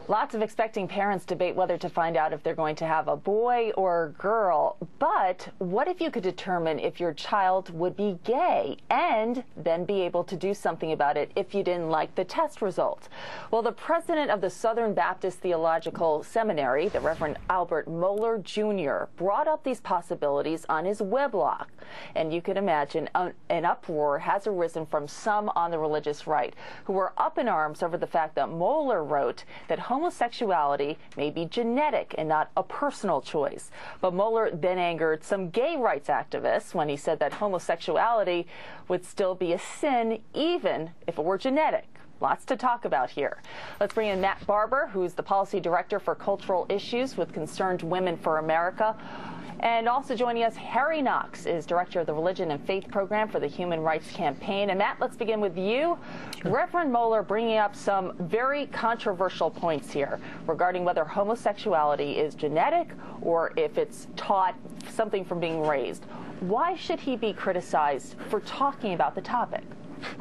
Lots of expecting parents debate whether to find out if they're going to have a boy or a girl. But what if you could determine if your child would be gay and then be able to do something about it if you didn't like the test results? Well, the president of the Southern Baptist Theological Seminary, the Reverend Albert Mohler Jr., brought up these possibilities on his weblog. And you can imagine an uproar has arisen from some on the religious right who were up in arms over the fact that Mohler wrote that homosexuality may be genetic and not a personal choice. But Mohler then angered some gay rights activists when he said that homosexuality would still be a sin even if it were genetic. Lots to talk about here. Let's bring in Matt Barber, who's the policy director for cultural issues with Concerned Women for America. And also joining us, Harry Knox is director of the Religion and Faith Program for the Human Rights Campaign. And Matt, let's begin with you. Sure. Reverend Mohler bringing up some very controversial points here regarding whether homosexuality is genetic or if it's taught something from being raised. Why should he be criticized for talking about the topic?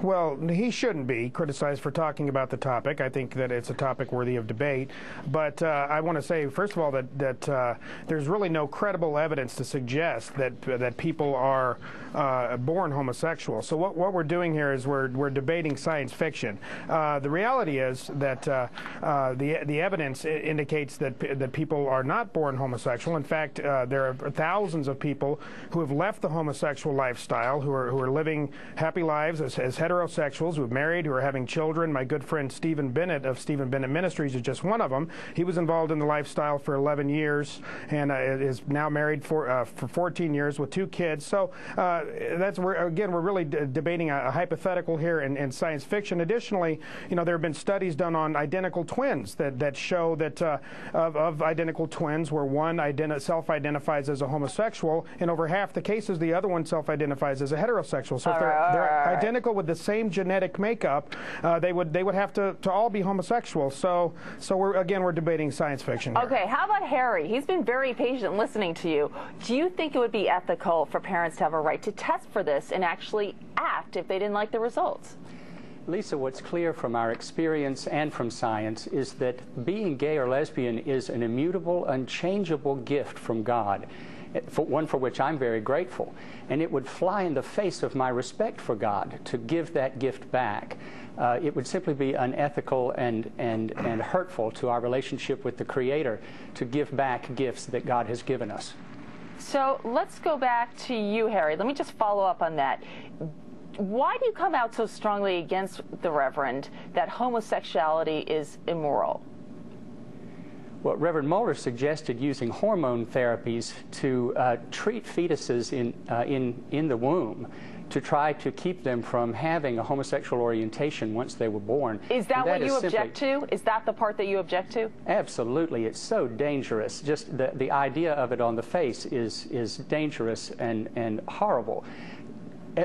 Well, he shouldn't be criticized for talking about the topic. I think that it's a topic worthy of debate. But I want to say, first of all, that there's really no credible evidence to suggest that people are born homosexual. So what we're doing here is we're debating science fiction. The reality is that the evidence indicates that people are not born homosexual. In fact, there are thousands of people who have left the homosexual lifestyle, who are living happy lives as heterosexuals, who have married, who are having children. My good friend Stephen Bennett of Stephen Bennett Ministries is just one of them. He was involved in the lifestyle for 11 years and is now married for 14 years with 2 kids. So we're really debating a hypothetical here in science fiction. Additionally, there have been studies done on identical twins that show that of identical twins where one self-identifies as a homosexual, in over half the cases the other one self-identifies as a heterosexual. So if they're identical with the same genetic makeup, they would have to all be homosexual. So we're debating science fiction here. Okay, how about Harry? He's been very patient listening to you. Do you think it would be ethical for parents to have a right to test for this and actually act if they didn't like the results? Lisa, what's clear from our experience and from science is that being gay or lesbian is an immutable, unchangeable gift from God. One for which I'm very grateful. And it would fly in the face of my respect for God to give that gift back. It would simply be unethical and hurtful to our relationship with the Creator to give back gifts that God has given us. So let's go back to you, Harry. Let me just follow up on that. Why do you come out so strongly against the Reverend that homosexuality is immoral? Well, Reverend Mohler suggested using hormone therapies to treat fetuses in the womb to try to keep them from having a homosexual orientation once they were born. Is that what you object to? Is that the part that you object to? Absolutely. It's so dangerous. Just the idea of it on the face is dangerous and horrible.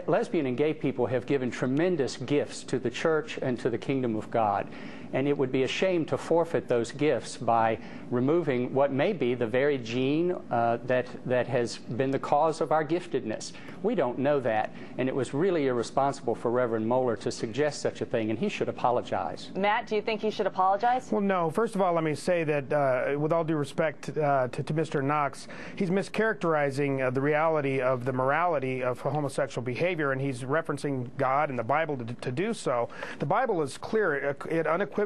Lesbian and gay people have given tremendous gifts to the church and to the kingdom of God. And it would be a shame to forfeit those gifts by removing what may be the very gene that has been the cause of our giftedness. We don't know that, and it was really irresponsible for Reverend Mohler to suggest such a thing, and he should apologize. Matt, do you think he should apologize? Well, no. First of all, let me say that with all due respect to Mr. Knox, he's mischaracterizing the reality of the morality of homosexual behavior, and he's referencing God and the Bible to do so. The Bible is clear. It unequivocally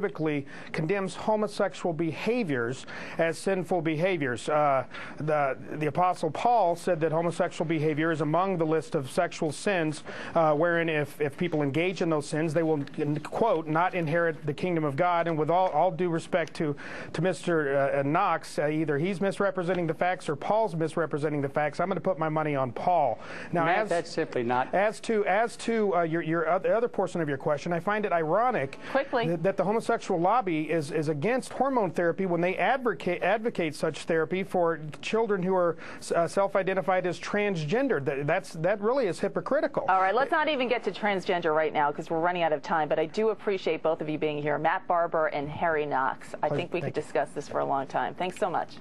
condemns homosexual behaviors as sinful behaviors. The Apostle Paul said that homosexual behavior is among the list of sexual sins, wherein if people engage in those sins, they will, quote, not inherit the kingdom of God. And with all due respect to Mr. Knox, either he's misrepresenting the facts or Paul's misrepresenting the facts. I'm going to put my money on Paul. Now, Matt, that's simply not. As to your other portion of your question, I find it ironic that the homosexual lobby is against hormone therapy when they advocate such therapy for children who are self-identified as transgender. That really is hypocritical. All right, let's not even get to transgender right now because we're running out of time, but I do appreciate both of you being here, Matt Barber and Harry Knox. I think we could discuss this for a long time. Thanks so much.